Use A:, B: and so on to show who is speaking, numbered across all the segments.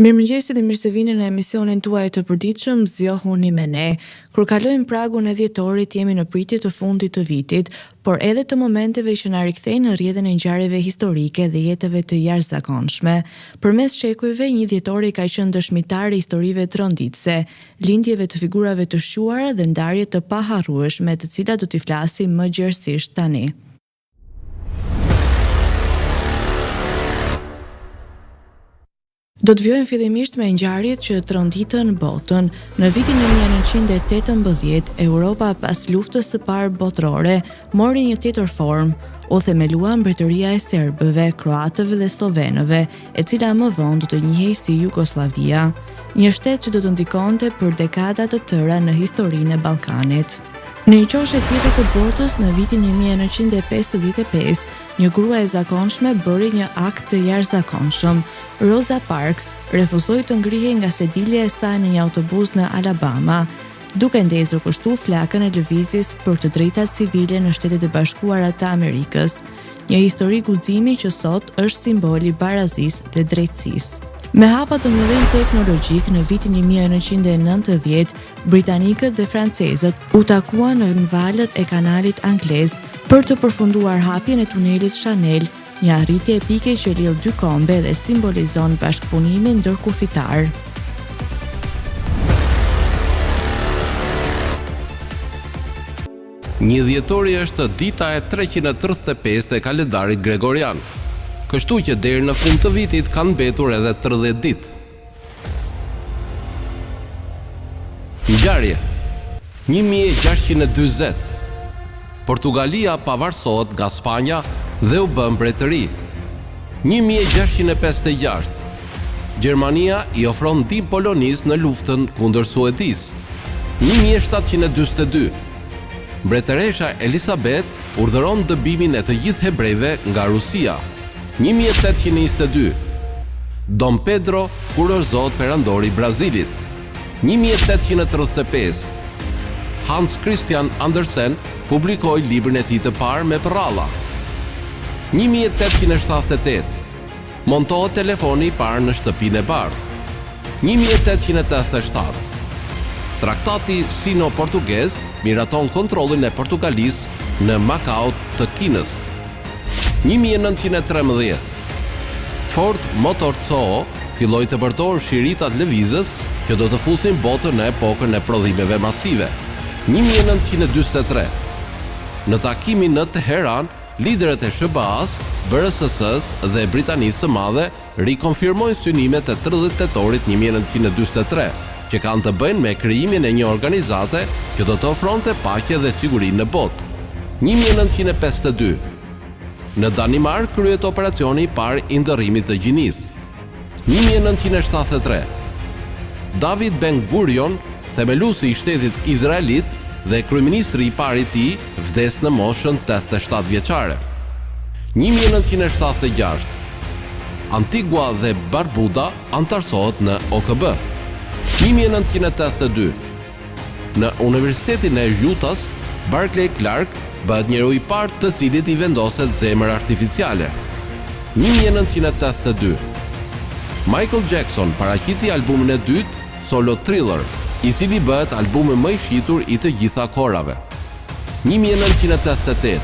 A: Mirëmëngjesit dhe mirë se vini në emisionin tuaj të përditshëm Zgjohuni me ne. Kur kalojmë pragun e dhjetorit, jemi në pritje të fundit të vitit, por edhe të momenteve që na rikthejnë në rrjedhën e ngjarjeve historike dhe jetëve të jashtëzakonshme. Përmes shekujve, një dhjetori ka qenë dëshmitar i historive tronditëse, lindjeve të figurave të shquara dhe ndarje të paharrueshme, të cilat do t'i flasim më gjerësisht tani. Do të vjojmë fillimisht me ngjarjet që tronditën botën. Në vitin 1918, Europa pas luftës së parë botërore mori një tjetër formë, u themelua mbretëria e serbëve, kroatëve dhe slovenëve, e cila më vonë do të njihej si Jugoslavia, një shtet që do të ndikonte për dekada të tëra në historinë e Ballkanit. Në një qoshe tjetër të botës, në vitin 1955, një grua e zakonshme bëri një akt të jashtëzakonshëm. Rosa Parks refuzoi të ngrihej nga sedilja e saj në një autobus në Alabama, duke ndezur kështu flakën e lëvizjes për të drejtat civile në Shtetet e Bashkuara të Amerikës, një histori guximi që sot është simboli barazisë dhe drejtësisë. Me hapa të mëdhenj teknologjik në vitin 1990, britanikët dhe francezët u takuan në valët e kanalit anglez për të përfunduar hapjen e tunelit Chanel, një arritje epike që lidh dy kombe dhe simbolizon bashkëpunimin ndërkufitar.
B: Një dhjetori është dita e 335 e kalendarit gregorian, kështu që deri në fund të vitit kanë mbetur edhe 30 ditë. Ngjarje 1640. Portugalia pavarësohet nga Spanja dhe u bë mbretëri. 1656. Gjermania i ofron ndihmë Polonisë në luftën kundër Suedisë. 1742. Mbretëresha Elisabeth urdhëron dëbimin e të gjithë hebrejve nga Rusia. 1822. Dom Pedro kurorëzohet perandori i Brazilit. 1835. Hans Christian Andersen publikoi librin e tij të parë me përralla. 1878. Montohet telefoni i parë në shtëpinë e bardhë. 1887. Traktati sino-portugez miraton kontrollin e Portugalisë në Macao të Kinës. 1913. Ford Motor Co filloi të përdorë shiritat lëvizës që do të fusin botën në epokën e prodhimeve masive. 1943. Në takimin në Teheran, liderët e SBA-s, BRSS-s dhe Britanisë së Madhe rikonfirmojnë synimet e 30 tetorit 1943, që kanë të bëjnë me krijimin e një organizate që do të ofronte paqe dhe siguri në botë. 1952. Në Danimark kryhet operacioni i parë i ndërrimit të gjinisë. 1973. David Ben Gurion, themeluesi i shtetit izraelit dhe kryeministri i parë i tij, vdes në moshën 87 vjeçare. 1976. Antigua dhe Barbuda antarësohet në OKB. 1982. Në Universitetin e Utah's, Barclay Clark bëhet njeriu i parë të cilit i vendoset zemër artificiale. 1982. Michael Jackson paraqiti albumin e dytë, Solo Thriller, i cili bëhet albumi më i shitur i të gjitha kohërave. 1988.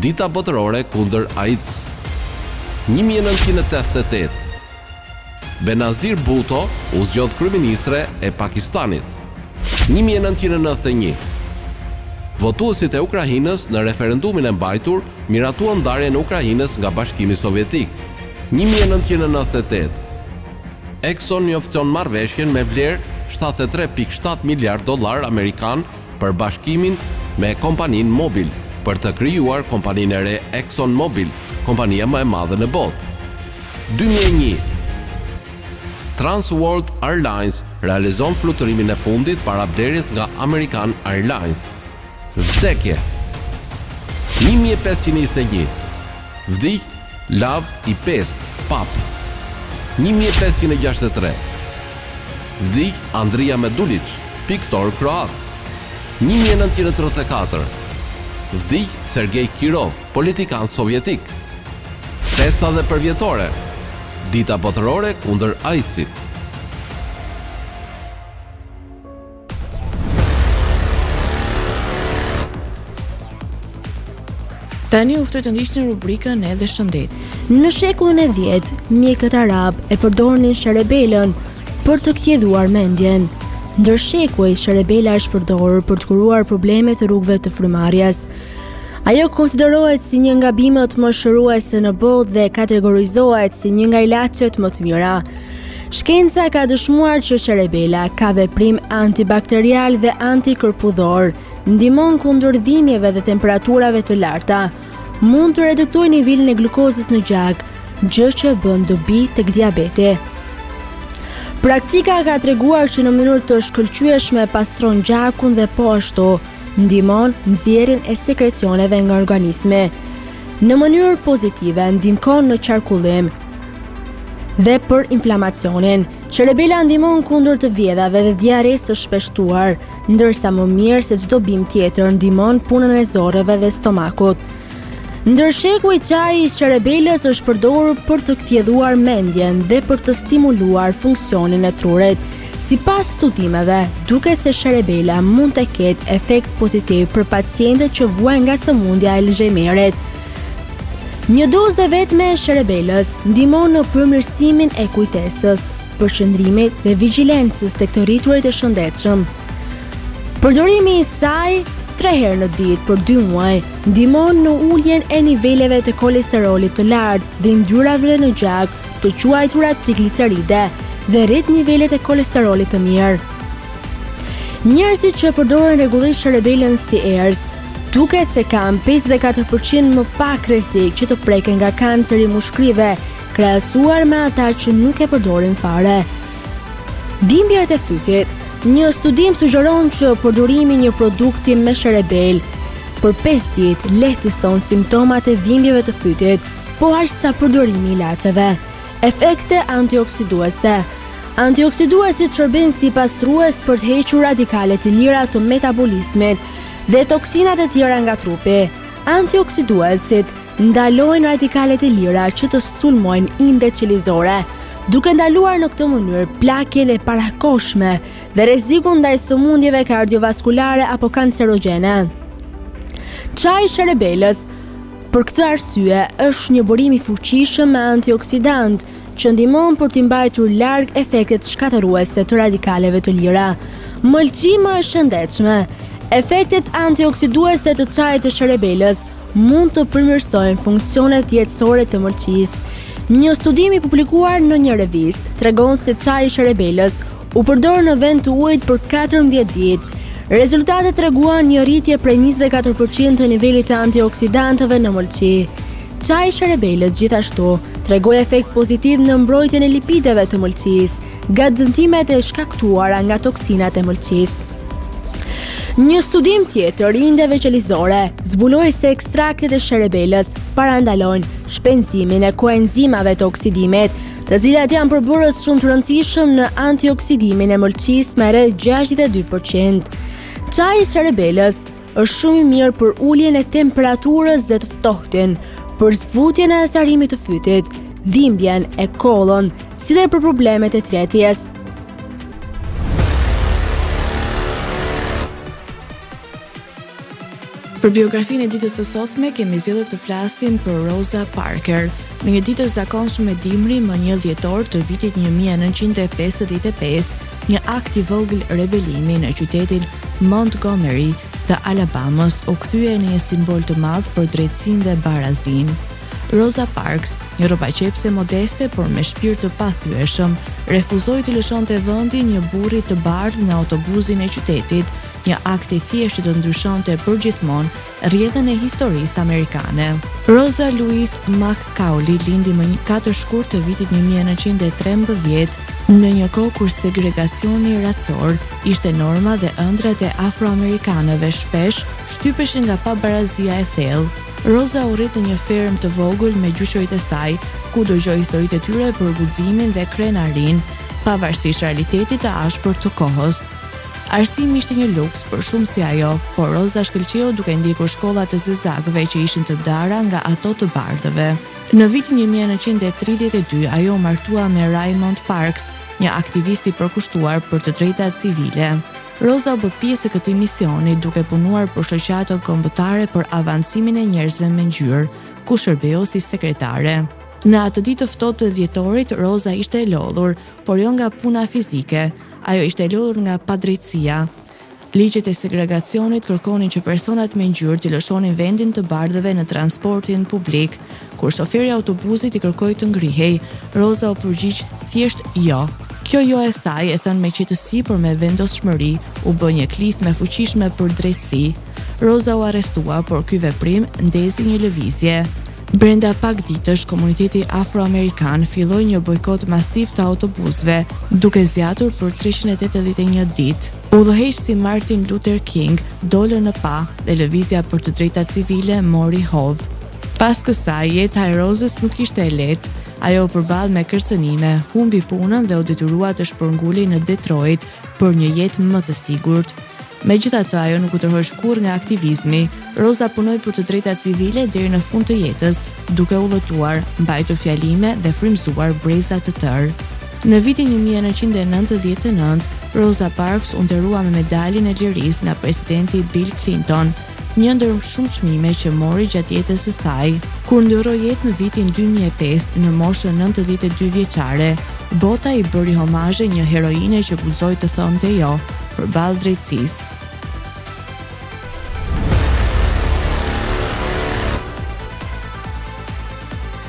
B: Dita botërore kundër AIDS. 1988. Benazir Bhutto u zgjodh kryeministre e Pakistanit. 1991. Votuesit e Ukrainës në referendumin e mbajtur miratuan ndarjen e Ukrainës nga Bashkimi Sovjetik. 1998. Exxon njofton marrëveshjen me vlerë 73.7 miliard dollar amerikan për bashkimin me kompaninë Mobil për të krijuar kompaninë e re Exxon Mobil, kompania më e madhe në botë. 2001. Trans World Airlines realizon fluturimin e fundit para blerjes nga American Airlines. Vdekje 1521. Vdik Lav i Pest, Pap. 1563. Vdik Andrija Medulic, piktor kroat. 1934. Vdik Sergej Kirov, politikan sovjetik. Festa dhe përvjetore. Dita botërore kundër AIDS-it.
A: Tani u ftoj të ndiqni rubrikën Edhe shëndet.
C: Në shekullin e 10, mjekët arab e përdornin sherebelën për të kthjelluar mendjen. Ndër shekuj, sherebela është përdorur për të kuruar probleme të rrugëve të frymarrjes. Ajo konsiderohet si një nga bimët më shëruese në botë dhe kategorizohet si një nga ilaçet më të mira. Shkenca ka dëshmuar që sherebela ka veprim antibakterial dhe antikërpudhor, ndihmon kundër dhimbjeve dhe temperaturave të larta, mund të reduktojë nivelin e glukozës në gjak, gjë që bën dobi tek diabeti. Praktika ka treguar që në mënyrë të shkëlqyeshme pastron gjakun dhe po ashtu ndihmon nxjerrjen e sekrecioneve nga organizmi. Në mënyrë pozitive ndihmon në qarkullim dhe për inflamacionin. Sherebela ndihmon kundër të vjedhave dhe diaresë së shpeshtuar, ndërsa më mirë se çdo bimë tjetër ndihmon punën e zorreve dhe stomakut. Ndër shekuj, çaji i sherebelës është përdorur për të kthjelluar mendjen dhe për të stimuluar funksionin e trurit. Sipas studimeve, duket se sherebela mund të ketë efekt pozitiv për pacientët që vuajnë nga sëmundja e Alzheimerit. Një dozë vetme e sherebelës ndihmon në përmirësimin e kujtesës, përqendrimit dhe vigjilencës tek të rriturit e shëndetshëm. Përdorimi i saj 3 herë në ditë për 2 muaj ndihmon në uljen e niveleve të kolesterolit të lartë dhe yndyrave në gjak, të quajtura trigliceride, dhe rrit nivelet e kolesterolit të mirë. Njerëzit që përdoren rregullisht sherebelën si erës, duket se kanë 54% më pak rrezik që të preken nga kanceri mushkrive, krahasuar me ata që nuk e përdorin fare. Dhimbjet e fytit. Një studim sugjeron që përdorimi një produkti me sherebel për 5 ditë lehtëson simptomat e dhimbjeve të fytit, po aq sa përdorimi i ilaçeve. Efekte antioksiduese. Antioksiduesit shërbejnë si pastrues për të hequr radikalet e lira të metabolizmit dhe toksinat e tjera nga trupi. Antioksiduesit ndalojnë radikalet e lira që të sulmojnë indet qelizore, duke ndaluar në këtë mënyrë plakjen e parakohshme dhe rrezikun ndaj sëmundjeve kardiovaskulare apo kancerogjene. Çaji i sherebelës, për këtë arsye, është një burim i fuqishëm me antioksidant që ndihmon për t'i mbajtur larg efektet shkatëruese të radikaleve të lira. Mëlçi më e shëndetshme. Efektet antioksiduese të çajit të sherebelës mund të përmirësojnë funksionet jetësore të mëlçisë. Një studim i publikuar në një revistë tregon se çaji i sherebelës u përdor në vend të ujit për 14 ditë. Rezultatet treguan një rritje prej 24% të nivelit të antioksidantëve në mëlçi. Çaji i sherebelës gjithashtu tregoi efekt pozitiv në mbrojtjen e lipideve të mëlçisë, nga dëmtimet e shkaktuara nga toksinat e mëlçisë. Një studim tjetër i indeve qelizore zbuloi se ekstraktet e sherebelës parandalojnë shpenzimin e koenzimave të oksidimit, të cilat janë përbërës shumë të rëndësishëm në antioksidimin e mëlçisë me rreth 62%. Çaji i sherebelës është shumë i mirë për uljen e temperaturës dhe të ftohtin, për zbutjen e asarimit të fytit, dhimbjen e kollën, si dhe për problemet e tretjes.
A: Për biografinë e ditës së sotme kemi zgjedhur të flasim për Rosa Parks. Në një ditë të zakonshme dimri më 1 dhjetor të vitit 1955, një akt i vogël rebelimi në qytetin Montgomery të Alabamës u kthye në një simbol të madh për drejtësinë dhe barazinë. Rosa Parks, një rrobaqepse modeste por me shpirt të pathyeshëm, refuzoi të lëshonte vendin një burri të bardhë në autobusin e qytetit, një akt i thjeshtë që të ndryshonte përgjithmonë rrjedhën e historisë amerikane. Rosa Louise McCauley lindi më 4 shkurt të vitit 1913, në një kohë kur segregacioni racor ishte norma dhe ëndrat e afroamerikanëve shpesh shtypeshin nga pabarazia e thellë. Rosa u rrit në një fermë të vogël me gjyqërit e saj, ku dëgjoi historitë e tyre për guximin dhe krenarin, pavarësisht realitetit të ashpër të kohës. Arsimi ishte një luks për shumë si ajo, por Roza shkëlqeu duke ndjekur shkollat e zezakëve që ishin të dara nga ato të bardhëve. Në vitin 1932 ajo u martua me Raymond Parks, një aktivist i përkushtuar për të drejtat civile. Roza u bë pjesë e këtij misioni duke punuar për shoqatën kombëtare për avancimin e njerëzve me ngjyrë, ku shërbeu si sekretare. Në atë ditë të ftohtë të dhjetorit, Roza ishte e lodhur, por jo nga puna fizike, ajo ishte e lodhur nga padrejtësia. Ligjet e segregacionit kërkonin që personat me ngjyrë të lëshonin vendin të bardhëve në transportin publik. Kur shoferi i autobusit i kërkoi të ngrihej, Roza u përgjigj thjesht jo. Kjo jo e saj e thënë me qetësi por me vendosshmëri, u bë një klith me fuqishme për drejtësi. Roza u arrestua, por ky veprim ndezi një lëvizje. Brenda pak ditësh, komuniteti afroamerikan filloi një bojkot masiv të autobusëve, duke zgjatur për 381 ditë. Udhëheqësi si Martin Luther King dolën në pa dhe lëvizja për të drejtat civile mori hovë. Pas kësaj, jeta e Rozës nuk ishte e lehtë. Ajo u përball me kërcënime, humbi punën dhe u detyrua të shpërngulej në Detroit për një jetë më të sigurt. Megjithatë, ajo nuk u tërheq kurrë nga aktivizmi. Roza punoi për të drejtat civile deri në fund të jetës, duke u lutuar, mbajtur fjalime dhe frymëzuar breza të tërë. Në vitin 1999, Rosa Parks u nderua me medaljen e lirisë nga presidenti Bill Clinton, një ndër shumë çmime që mori gjatë jetës së saj. Kur ndroi jetë në vitin 2005, në moshën 92 vjeçare, bota i bëri homazhe një heroine që guxoi të thonte jo përballë drejtësisë.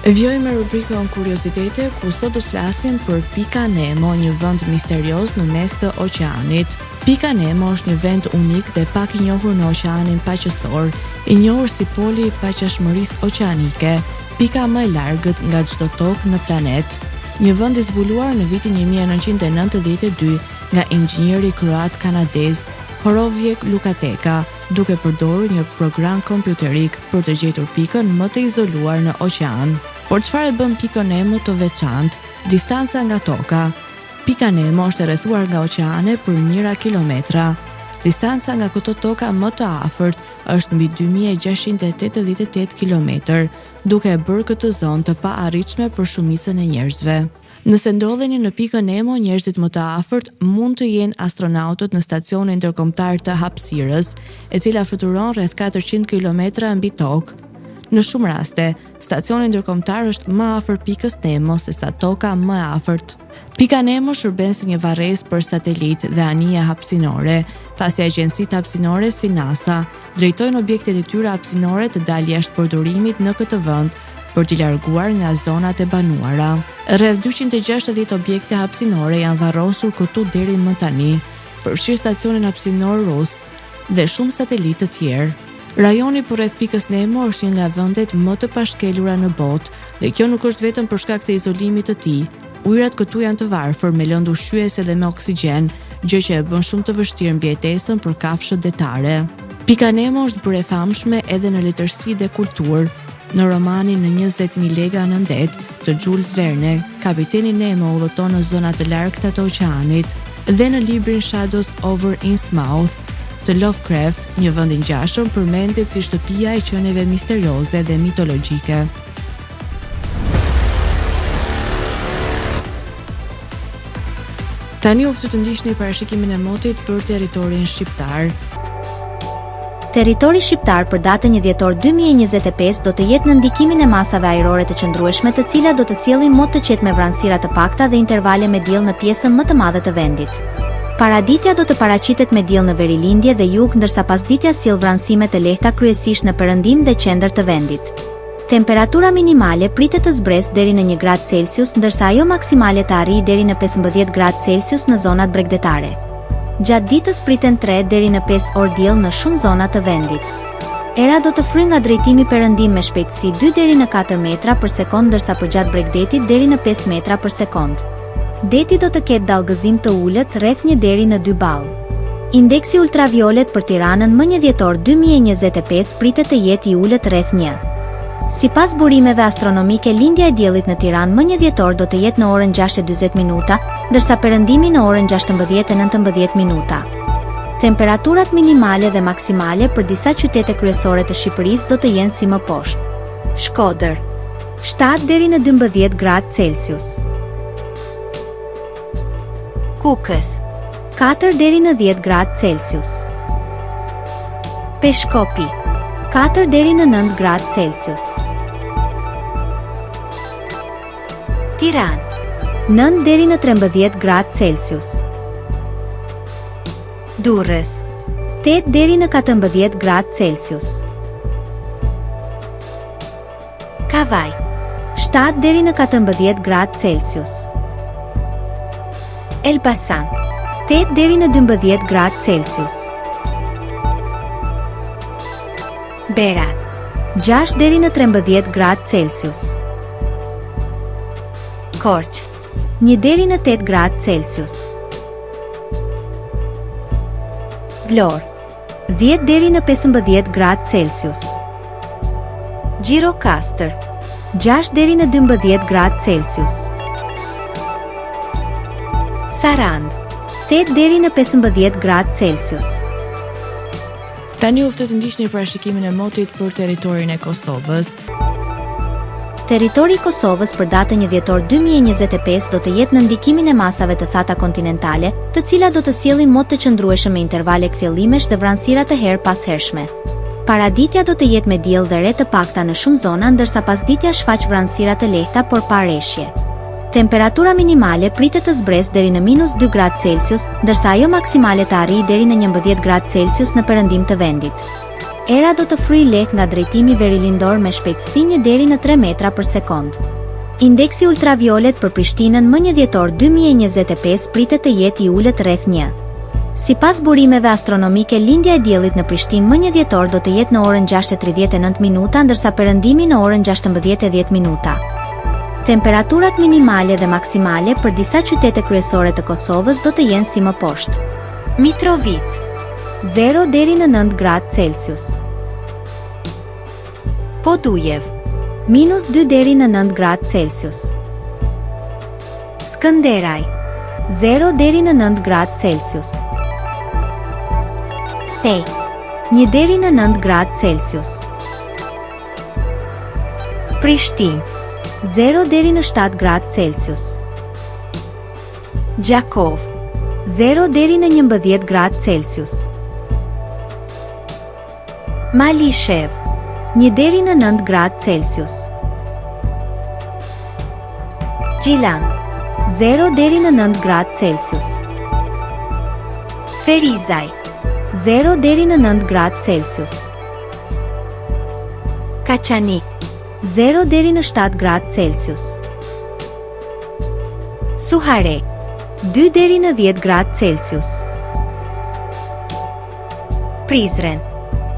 A: Vjojmë me rubrikën Kuriozitete, ku sot do të flasim për Pika Nemo, një vend misterios në mes të oqeanit. Pika Nemo është një vend unik dhe pak i njohur në oqeanin paqësor, i njohur si poli i paqashmërisë oqeanike, pika më e largët nga çdo tokë në planet. Një vend i zbuluar në vitin 1992 nga inxhinieri kroat kanadez Horovjek Lukateka, duke përdorur një program kompjuterik për të gjetur pikën më të izoluar në oqean. Por çfarë bën Pikën Nemo të veçantë? Distanca nga toka. Pika Nemo është e rrethuar nga oqeane për mijëra kilometra. Distanca nga këto toka më të afërt është mbi 2688 kilometër, duke e bërë këtë zonë të paarritshme për shumicën e njerëzve. Nëse ndodheni në Pikën Nemo, njerëzit më të afërt mund të jenë astronautët në stacionin ndërkombëtar të hapësirës, e cila fluturon rreth 400 kilometra mbi tokë. Në shumë raste, stacioni ndërkombëtar është më afër Pikës Nemo se sa toka më e afërt. Pika Nemo shërben si një varrezë për satelit dhe anije hapësinore, pasi agjencitë hapësinore si NASA drejtojnë objektet e tyre hapësinore të dalë jashtë përdorimit në këtë vend për t'i larguar nga zonat e banuara. Rreth 260 objekte hapësinore janë varrosur këtu deri më tani, përfshirë stacionin hapësinor rus dhe shumë satelitë të tjerë. Rajoni përreth Pikës Nemo është një nga vendet më të pashkelura në botë, dhe kjo nuk është vetëm për shkak të izolimit të tij. Ujërat këtu janë të varfër me lëndë ushqyese dhe me oksigjen, gjë që e bën shumë të vështirë mbijetesën për kafshët detare. Pika Nemo është bërë e famshme edhe në letërsi dhe kulturë. Në romanin Në 20.000 lega në ndet të Jules Verne, kapiteni Nemo udhëton në zona të largëta të oqeanit, dhe në librin Shadows over Innsmouth të Lovecraft, një vend i ngjashëm përmendet si shtëpia e qenieve misterioze dhe mitologjike. Tani u ftu të ndiqni parashikimin e motit për territorin shqiptar.
D: Territori shqiptar për datën 1 dhjetor 2025 do të jetë në ndikimin e masave ajrore të qëndrueshme, të cilat do të sjellin mot të qetë me vranësira të pakta dhe intervale me diell në pjesën më të madhe të vendit. Paraditja do të paraqitet me diell në verilindje dhe jug, ndërsa pasditja sjell vranësime të lehta kryesisht në perëndim dhe qendër të vendit. Temperatura minimale pritet të zbresë deri në 1 gradë Celsius, ndërsa ajo maksimale të arrijë deri në 15 gradë Celsius në zonat bregdetare. Gjatë ditës priten 3 deri në 5 orë diell në shumë zona të vendit. Era do të fryjë nga drejtimi perëndim me shpejtësi 2 deri në 4 metra për sekond, ndërsa përgjatë bregdetit deri në 5 metra për sekond. Deti do të ketë dallgëzim të ulët rreth 1 deri në 2 ballë. Indeksi ultraviolet për Tiranën më 1 dhjetor 2025 pritet të jetë i ulët rreth 1. Sipas burimeve astronomike, lindja e diellit në Tiranë më 1 dhjetor do të jetë në orën 6:40 minuta, ndërsa perëndimi në orën 16:19 minuta. Temperaturat minimale dhe maksimale për disa qytete kryesore të Shqipërisë do të jenë si më poshtë. Shkodër, 7 deri në 12 gradë Celsius. Kukës, 4 deri në 10 gradë Celsius. Peshkopi, 4 deri në 9 gradë Celsius. Tiranë, 9 deri në 13 gradë Celsius. Durrës, 8 deri në 14 gradë Celsius. Kavaj, 7 deri në 14 gradë Celsius. Elbasan, 8 deri në 12 gradë Celsius. Berat, 6 deri në 13 gradë Celsius. Korçë, 1 deri në 8 gradë Celsius. Vlorë, 10 deri në 15 gradë Celsius. Gjirokastër, 6 deri në 12 gradë Celsius. Sarandë, 8 deri në 15 gradë Celsius.
A: Tani uftë të ndiqni parashikimin e motit për territorin e Kosovës.
D: Territori i Kosovës për datën 1 dhjetor 2025 do të jetë në ndikimin e masave të thata kontinentale, të cilat do të sjellin mot të qëndrueshëm me intervale kthjellimesh dhe vranësira të her pas hershme. Paraditja do të jetë me diell dhe re të pakta në shumë zona, ndërsa pasditja shfaq vranësira të lehta por pa rreshje. Temperatura minimale pritet të zbresë deri në -2 gradë Celsius, ndërsa ajo maksimale të arrijë deri në 11 gradë Celsius në perëndim të vendit. Era do të fryjë lehtë nga drejtimi verilindor me shpejtësi 1 deri në 3 metra për sekond. Indeksi ultraviolet për Prishtinën më 1 dhjetor 2025 pritet të jetë i ulët rreth 1. Sipas burimeve astronomike, lindja e diellit në Prishtinë më 1 dhjetor do të jetë në orën 6:39 minuta, ndërsa perëndimi në orën 16:10 minuta. Temperaturat minimale dhe maksimale për disa qytete kryesore të Kosovës do të jenë si më poshtë. Mitrovica, 0 deri në 9 gradë Celsius. Podujev, -2 deri në 9 gradë Celsius. Skënderaj, 0 deri në 9 gradë Celsius. Pej, 1 deri në 9 gradë Celsius. Prishtinë, 0 deri në 7 gradë Celsius. Gjakov, 0 deri në 11 gradë Celsius. Malishev, 1 deri në 9 gradë Celsius. Gjilan, 0 deri në 9 gradë Celsius. Ferizaj, 0 deri në 9 gradë Celsius. Kaçanik, 0 deri në 7 gradë Celsius. Suharek, 2 deri në 10 gradë Celsius. Prizren,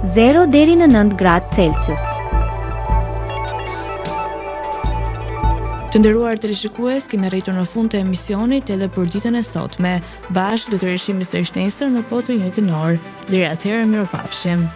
D: 0 deri në 9 gradë Celsius.
A: Të nderuar teleshikues, kemi arritur në fund të emisionit edhe për ditën e sotme. Bashkë do të rishim sërish nesër në po të njëjtën orë. Deri atëherë, mirupafshim.